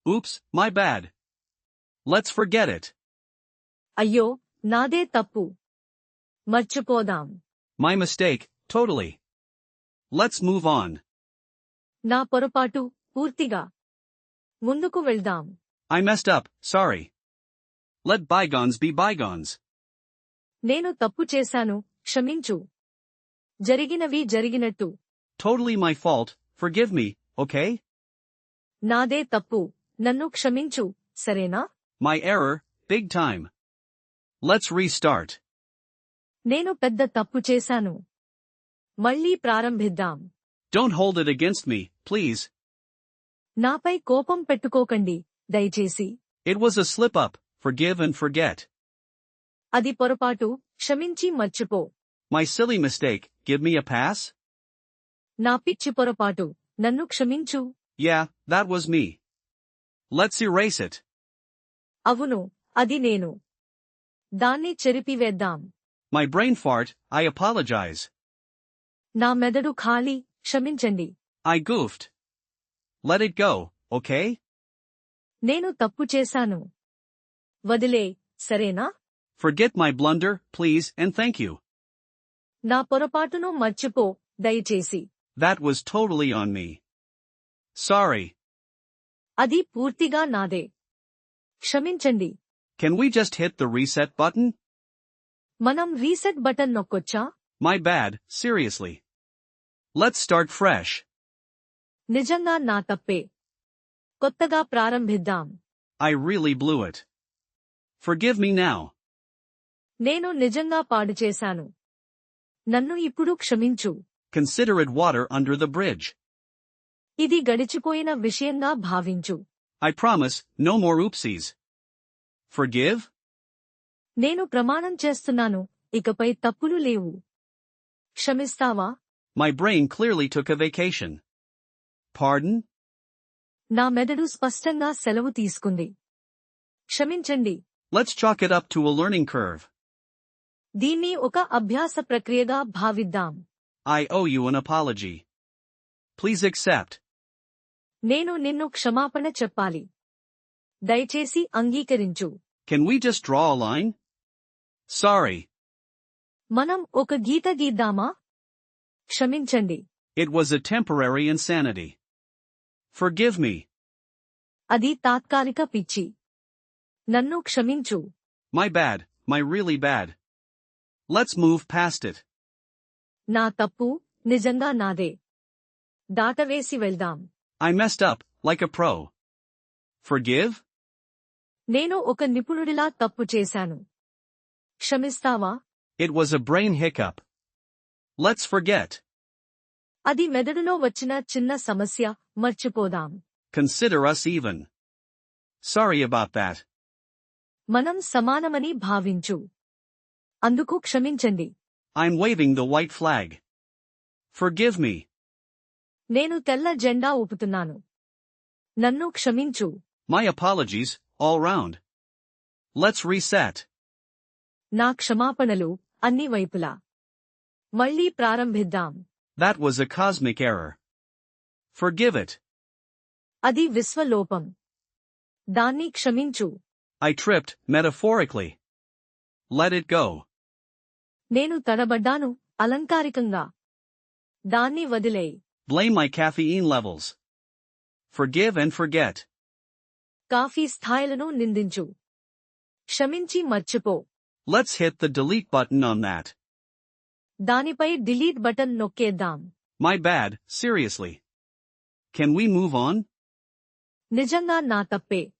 Oops, my bad. Let's forget it. అయ్యో నాదే తప్పు. మర్చిపోదాం. My mistake, totally. Let's move on. నా పొరపాటు, పూర్తిగా. ముందుకు వెళ్దాం. I messed up, sorry. Let bygones be bygones. నేను తప్పు చేశాను, క్షమించు. జరిగినవి జరిగినట్టు. Totally my fault, forgive me, okay? నాదే తప్పు, నన్ను క్షమించు, సరేనా? My error, big time. Let's restart. నేను పెద్ద తప్పు చేశాను. మళ్ళీ ప్రారంభిద్దాం. Don't hold it against me, please. నాపై కోపం పెట్టుకోకండి, దయచేసి. It was a slip-up, forgive and forget. అది పొరపాటు, క్షమించి మర్చిపో. My silly mistake, give me a pass? నా పిచ్చి పొరపాటు, నన్ను క్షమించు. Yeah, that was me. Let's erase it. అవును, అది నేను. దాన్ని చెరిపివేద్దాం. My brain fart, I apologize. నా మెదడు ఖాళీ, క్షమించండి. I goofed. Let it go, okay? నేను తప్పు చేశాను. వదిలే, సరేనా? Forget my blunder, please and thank you. నా పొరపాటును మర్చిపో, దయచేసి. That was totally on me. Sorry. అది పూర్తిగా నాదే. క్షమించండి. Can we just hit the reset button? మనం రీసెట్ బటన్ నొక్కొచ్చా? My bad, seriously. Let's start fresh. నిజంగా నా తప్పే. కొత్తగా ప్రారంభిద్దాం. I really blew it. Forgive me now. నేను నిజంగా పాడు చేశాను. నన్ను ఇప్పుడు క్షమించు. Consider it water under the bridge. ఇది గడిచిపోయిన విషయంగా భావించు. I promise, no more oopsies. Forgive? నేను ప్రమాణం చేస్తున్నాను, ఇకపై తప్పులు లేవు. క్షమిస్తావా? My brain clearly took a vacation. Pardon? నా మెదడు స్పష్టంగా సెలవు తీసుకుంది. క్షమించండి. Let's chalk it up to a learning curve. దీన్ని ఒక అభ్యాస ప్రక్రియగా భావిద్దాం. I owe you an apology. Please accept. నేను నిన్ను క్షమాపణ చెప్పాలి. దయచేసి అంగీకరించు. Can we just draw a line? Sorry. మనం ఒక గీత గీద్దామా? క్షమించండి. It was a temporary insanity. Forgive me. అది తాత్కాలిక పిచ్చి. నన్ను క్షమించు. My bad, my really bad. Let's move past it. నా తప్పు, నిజంగా నాదే. దాటవేసి వెళ్దాం. I messed up, like a pro. Forgive? నేను ఒక నిపుణుడిలా తప్పు చేశాను. క్షమిస్తావా? It was a brain hiccup. Let's forget. అది మెదడులో వచ్చిన చిన్న సమస్య, మర్చిపోదాం. Consider us even. Sorry about that. మనం సమానమని భావించు. అందుకు క్షమించండి. I'm waving the white flag. Forgive me. నేను తెల్ల జెండా ఊపుతున్నాను. నన్ను క్షమించు. My apologies, all round. Let's reset. నా క్షమాపణలు, అన్ని వైపులా. మళ్ళీ ప్రారంభిద్దాం. That was a cosmic error. Forgive it. అది విశ్వలోపం. దాన్ని క్షమించు. I tripped, metaphorically. Let it go. నేను తడబడ్డాను, అలంకారికంగా. దాన్ని వదిలేయ్. Blame my caffeine levels. Forgive and forget. Coffee స్థాయిలను నిందించు. క్షమించి మర్చిపో. Let's hit the delete button on that. దానిపై డిలీట్ బటన్ నొక్కేద్దాం. My bad, seriously. Can we move on? నిజంగా నా తప్పే.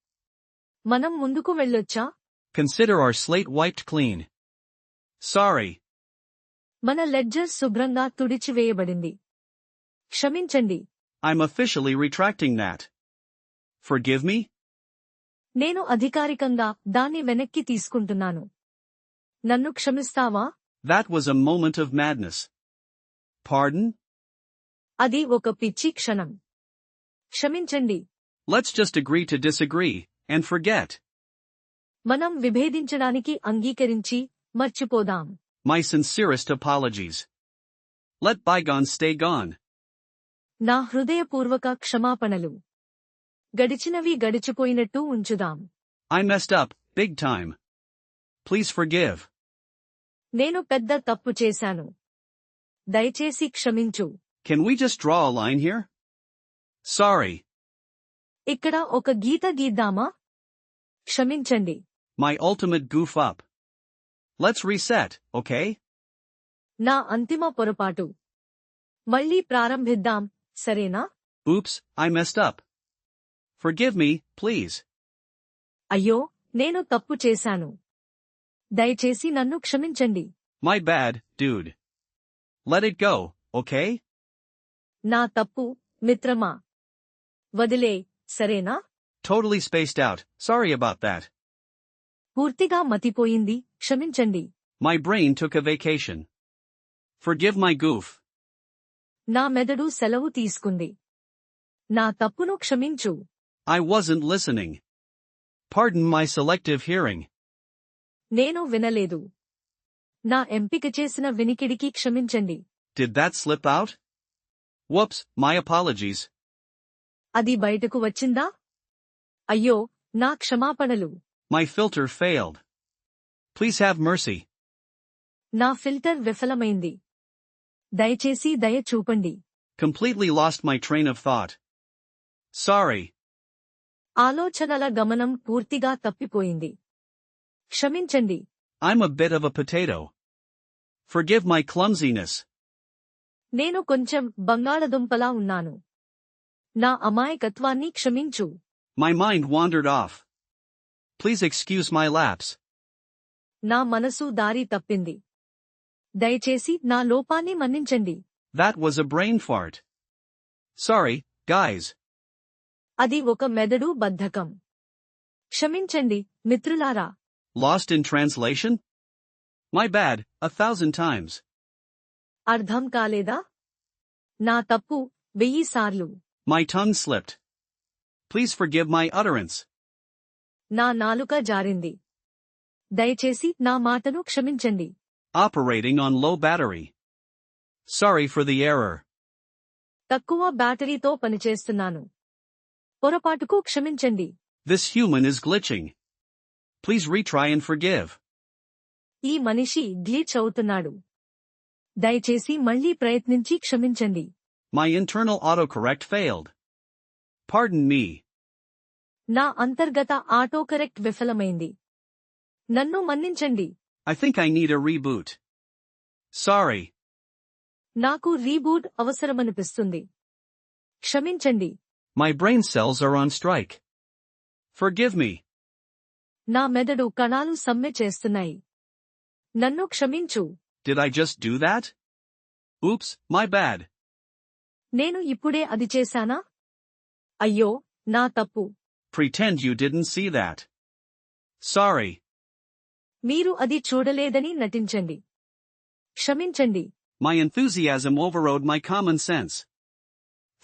మనం ముందుకు వెళ్ళొచ్చా? Consider our slate wiped clean. Sorry. మన లెడ్జర్ శుభ్రంగా తుడిచివేయబడింది. క్షమించండి. I'm officially retracting that. Forgive me? నేను అధికారికంగా దాన్ని వెనక్కి తీసుకుంటున్నాను. నన్ను క్షమిస్తావా? That was a moment of madness. Pardon? అది ఒక పిచ్చి క్షణం. క్షమించండి. Let's just agree to disagree, and forget. మనం విభేదించడానికి అంగీకరించి, మర్చిపోదాం. My sincerest apologies. Let bygones stay gone. నా హృదయపూర్వక క్షమాపణలు. గడిచినవి గడిచిపోయినట్టు ఉంచుదాం. I messed up, big time. Please forgive. నేను పెద్ద తప్పు చేశాను. దయచేసి క్షమించు. Can we just draw a line here? Sorry. ఇక్కడ ఒక గీత గీద్దామా? క్షమించండి. My ultimate goof up. Let's reset, okay? నా అంతిమ పొరపాటు. మళ్ళీ ప్రారంభిద్దాం, సరేనా? Oops, I messed up. Forgive me, please. అయ్యో, నేను తప్పు చేశాను. దయచేసి నన్ను క్షమించండి. My bad, dude. Let it go, okay? నా తప్పు, మిత్రమా. వదిలే, సరేనా? Totally spaced out, sorry about that. పూర్తిగా మతిపోయింది, క్షమించండి. My brain took a vacation. Forgive my goof. నా మెదడు సెలవు తీసుకుంది. నా తప్పును క్షమించు. I wasn't listening. Pardon my selective hearing. నేను వినలేదు. నా ఎంపిక చేసిన వినికిడికి క్షమించండి. Did that slip out? Whoops, my apologies. అది బయటకు వచ్చిందా? అయ్యో, నా క్షమాపణలు. My filter failed. Please have mercy. నా ఫిల్టర్ విఫలమైంది. దయచేసి దయ చూపండి. Completely lost my train of thought. Sorry. ఆలోచనల గమనం పూర్తిగా తప్పిపోయింది. క్షమించండి. I'm a bit of a potato. Forgive my clumsiness. నేను కొంచెం బంగాళదుంపలా ఉన్నాను. నా అమాయకత్వాన్ని క్షమించు. My mind wandered off. Please excuse my lapse. నా మనసు దారి తప్పింది. దయచేసి నా లోపాన్ని మన్నించండి. That was a brain fart. Sorry, guys. అది ఒక మెదడు బద్ధకం. క్షమించండి, మిత్రులారా. Lost in translation? My bad, 1,000 times. అర్థం కాలేదా? నా తప్పు, 1000 సార్లు. My tongue slipped. Please forgive my utterance. నా నాలుక జారింది. దయచేసి నా మాటను క్షమించండి. Operating on low battery. Sorry for the error. తక్కువ బ్యాటరీతో పనిచేస్తున్నాను. పొరపాటుకు క్షమించండి. This human is glitching. Please retry and forgive. ఈ మనిషి గ్లిచ్ అవుతున్నాడు. దయచేసి మళ్ళీ ప్రయత్నించి క్షమించండి. My internal autocorrect failed. Pardon me. నా అంతర్గత ఆటోకరెక్ట్ విఫలమైంది. నన్ను మన్నించండి. I think I need a reboot. Sorry. నాకు రీబూట్ అవసరమనిపిస్తుంది. క్షమించండి. My brain cells are on strike. Forgive me. నా మెదడు కణాలు సమ్మె చేస్తున్నాయి. నన్ను క్షమించు. Did I just do that? Oops, my bad. నేను ఇప్పుడే అది చేశానా? అయ్యో, నా తప్పు. Pretend you didn't see that. Sorry. మీరు అది చూడలేదని నటించండి. క్షమించండి. My enthusiasm overrode my common sense.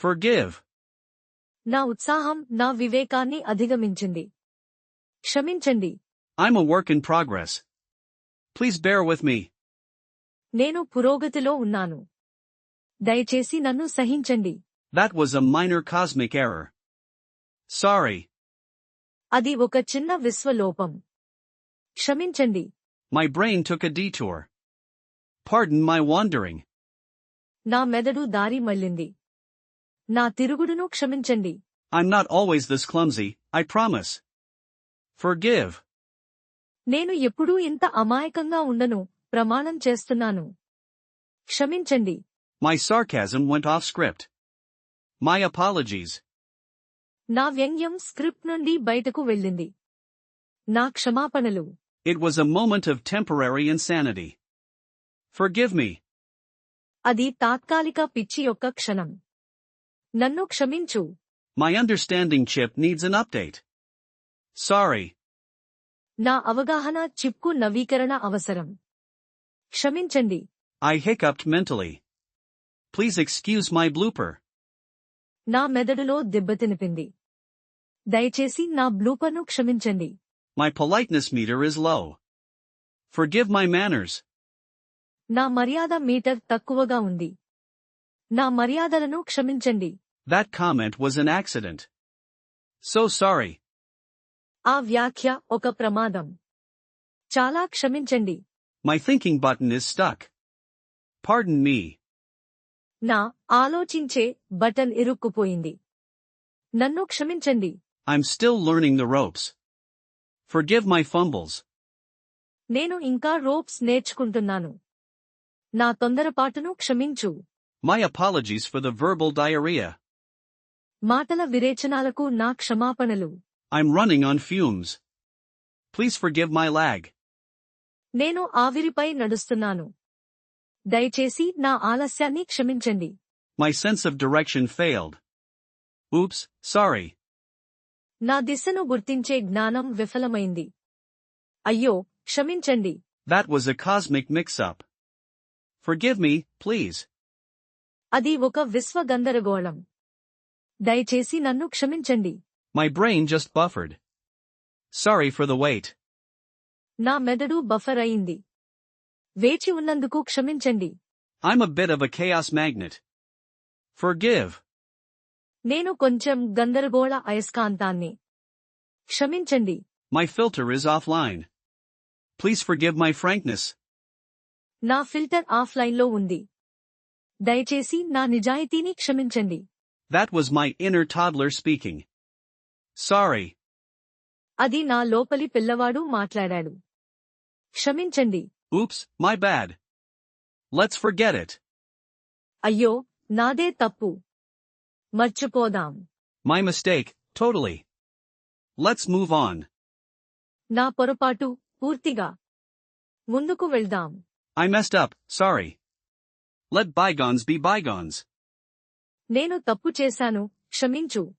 Forgive. నా ఉత్సాహం నా వివేకాన్ని అధిగమించింది. క్షమించండి. I'm a work in progress. Please bear with me. నేను పురోగతిలో ఉన్నాను. దయచేసి నన్ను సహించండి. That was a minor cosmic error. Sorry. అది ఒక చిన్న విశ్వలోపం. క్షమించండి. My brain took a detour. Pardon my wandering. నా మెదడు దారి మళ్ళింది. నా తిరుగుడును క్షమించండి. I'm not always this clumsy, I promise. Forgive. నేను ఎప్పుడూ ఇంత అమాయకంగా ఉండను, ప్రమాణం చేస్తున్నాను. క్షమించండి. My sarcasm went off script. My apologies. నా వ్యంగ్యం స్క్రిప్ట్ నుండి బయటకు వెళ్ళింది. నా క్షమాపణలు. It was a moment of temporary insanity. Forgive me. అది తాత్కాలిక పిచ్చి యొక్క క్షణం. నన్ను క్షమించు. My understanding chip needs an update. Sorry. నా అవగాహన చిప్కు నవీకరణ అవసరం. క్షమించండి. I hiccuped mentally. Please excuse my blooper. నా మెదడులో దెబ్బతినిపింది. దయచేసి నా బ్లూపర్ను క్షమించండి. My politeness meter is low. Forgive my manners. నా మర్యాద మీటర్ తక్కువగా ఉంది. నా మర్యాదలను క్షమించండి. That comment was an accident. So sorry. ఆ వ్యాఖ్య ఒక ప్రమాదం. చాలా క్షమించండి. My thinking button is stuck. Pardon me. నా ఆలోచించే బటన్ ఇరుక్కుపోయింది. నన్ను క్షమించండి. I'm still learning the ropes. Forgive my fumbles. నేను ఇంకా రోప్స్ నేర్చుకుంటున్నాను. నా తొందరపాటును క్షమించు. My apologies for the verbal diarrhea. మాటల విరేచనాలకు నా క్షమాపణలు. I'm running on fumes. Please forgive my lag. నేను ఆవిరిపై నడుస్తున్నాను. దయచేసి నా ఆలస్యాన్ని క్షమించండి. My sense of direction failed. Oops, sorry. నా దిశను గుర్తించే జ్ఞానం విఫలమైంది. అయ్యో, క్షమించండి. That was a cosmic mix-up. Forgive me, please. అది ఒక విశ్వ గందరగోళం. దయచేసి నన్ను క్షమించండి. My brain just buffered. Sorry for the wait. నా మెదడు బఫర్ అయింది. వేచి ఉన్నందుకు క్షమించండి. I'm a bit of a chaos magnet. Forgive. నేను కొంచెం గందరగోళ అయస్కాంతాన్ని. క్షమించండి. My filter is offline. Please forgive my frankness. నా ఫిల్టర్ ఆఫ్లైన్లో ఉంది. దయచేసి నా నిజాయితీని క్షమించండి. That was my inner toddler speaking. Sorry. అది నా లోపలి పిల్లవాడు మాట్లాడాడు. క్షమించండి. Oops, my bad. Let's forget it. అయ్యో, నాదే తప్పు. మర్చిపోదాం. My mistake, totally. Let's move on. నా పొరపాటు, పూర్తిగా. ముందుకు వెళ్దాం. I messed up, sorry. Let bygones be bygones. నేను తప్పు చేశాను, క్షమించు.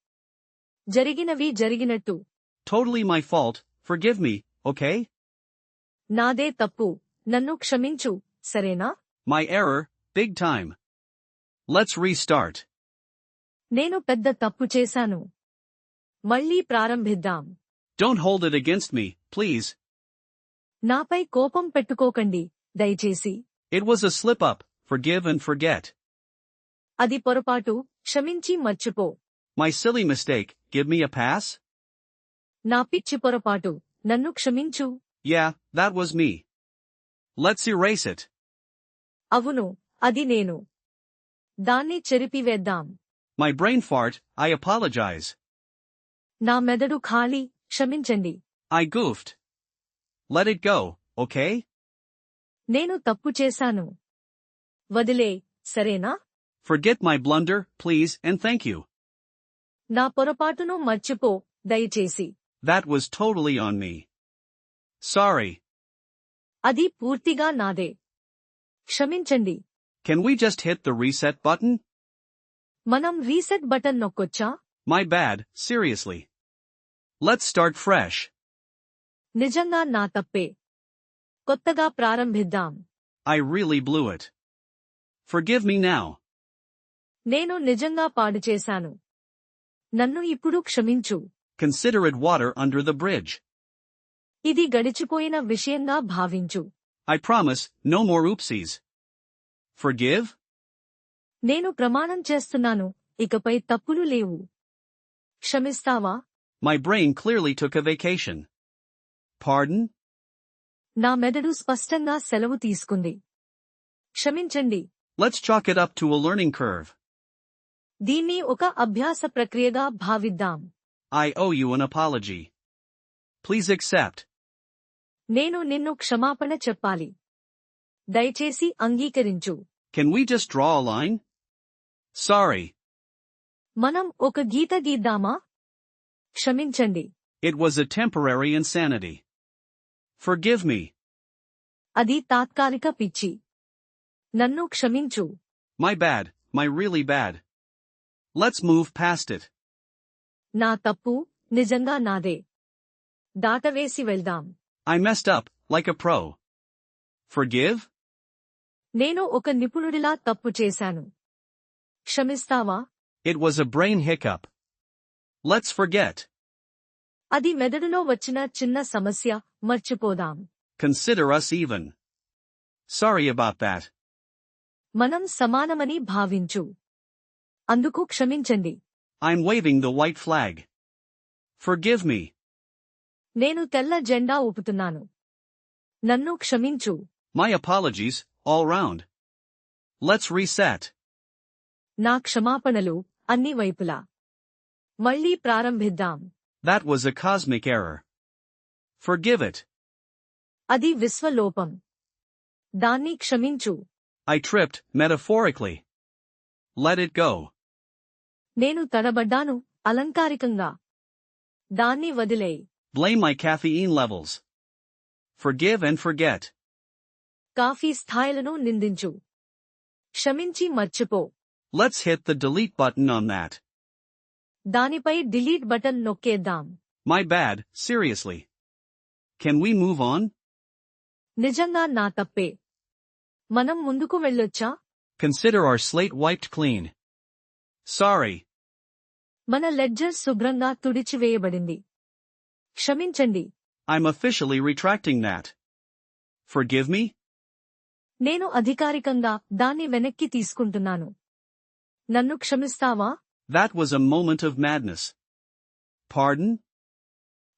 జరిగినవి జరిగినట్టు. Totally my fault, forgive me, okay? నాదే తప్పు, నన్ను క్షమించు, సరేనా? My error, big time. Let's restart. నేను పెద్ద తప్పు చేశాను. మళ్ళీ ప్రారంభిద్దాం. Don't hold it against me, please. నాపై కోపం పెట్టుకోకండి, దయచేసి. It was a slip-up, forgive and forget. అది పొరపాటు, క్షమించి మర్చిపో. My silly mistake, give me a pass? నా పిచ్చి పొరపాటు, నన్ను క్షమించు. Yeah, that was me. Let's erase it. అవును, అది నేను. దాన్ని చెరిపివేద్దాం. My brain fart, I apologize. నా మెదడు ఖాళీ, క్షమించండి. I goofed. Let it go, okay? నేను తప్పు చేశాను. వదిలే, సరేనా? Forget my blunder, please and thank you. నా పొరపాటును మర్చిపో, దయచేసి. That was totally on me. Sorry. అది పూర్తిగా నాదే. క్షమించండి. Can we just hit the reset button? మనం రీసెట్ బటన్ నొక్కొచ్చా? My bad, seriously. Let's start fresh. నిజంగా నా తప్పే. కొత్తగా ప్రారంభిద్దాం. I really blew it. Forgive me now. నేను నిజంగా పాడు చేశాను. నన్ను ఇప్పుడు క్షమించు. Consider it water under the bridge. ఇది గడిచిపోయిన విషయంగా భావించు. I promise, no more oopsies. Forgive? నేను ప్రమాణం చేస్తున్నాను, ఇకపై తప్పులు లేవు. క్షమిస్తావా? My brain clearly took a vacation. Pardon? నా మెదడు స్పష్టంగా సెలవు తీసుకుంది. క్షమించండి. Let's chalk it up to a learning curve. దీన్ని ఒక అభ్యాస ప్రక్రియగా భావిద్దాం. I owe you an apology. Please accept. నేను నిన్ను క్షమాపణ చెప్పాలి. దయచేసి అంగీకరించు. Can we just draw a line? Sorry. మనం ఒక గీత గీద్దామా? క్షమించండి. It was a temporary insanity. Forgive me. అది తాత్కాలిక పిచ్చి. నన్ను క్షమించు. My bad, my really bad. Let's move past it. నా తప్పు, నిజంగా నాదే. దాటవేసి వెళ్దాం. I messed up, like a pro. Forgive? నేను ఒక నిపుణుడిలా తప్పు చేశాను. క్షమిస్తావా? It was a brain hiccup. Let's forget. అది మెదడులో వచ్చిన చిన్న సమస్య, మర్చిపోదాం. Consider us even. Sorry about that. మనం సమానమని భావించు. అందుకు క్షమించండి. I'm waving the white flag. Forgive me. నేను తెల్ల జెండా ఊపుతున్నాను. నన్ను క్షమించు. My apologies, all round. Let's reset. నా క్షమాపణలు అన్ని వైపులా. మళ్ళీ ప్రారంభిద్దాం. That was a cosmic error. Forgive it. అది విశ్వలోపం. దాన్ని క్షమించు. I tripped, metaphorically. Let it go. నేను తడబడ్డాను, అలంకారికంగా. దాన్ని వదిలేయ్. Blame my caffeine levels. Forgive and forget. Coffee స్థాయిలను నిందించు. క్షమించి మర్చిపో. Let's hit the delete button on that. దానిపై డిలీట్ బటన్ నొక్కేద్దాం. My bad, seriously. Can we move on? నిజంగా నా తప్పే. మనం ముందుకు వెళ్ళొచ్చా? Consider our slate wiped clean. Sorry. మన లెడ్జర్ శుభ్రంగా తుడిచివేయబడింది. క్షమించండి. I'm officially retracting that. Forgive me? నేను అధికారికంగా దాన్ని వెనక్కి తీసుకుంటున్నాను. నన్ను క్షమిస్తావా? That was a moment of madness. Pardon?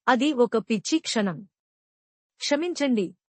అది ఒక పిచ్చి క్షణం. క్షమించండి.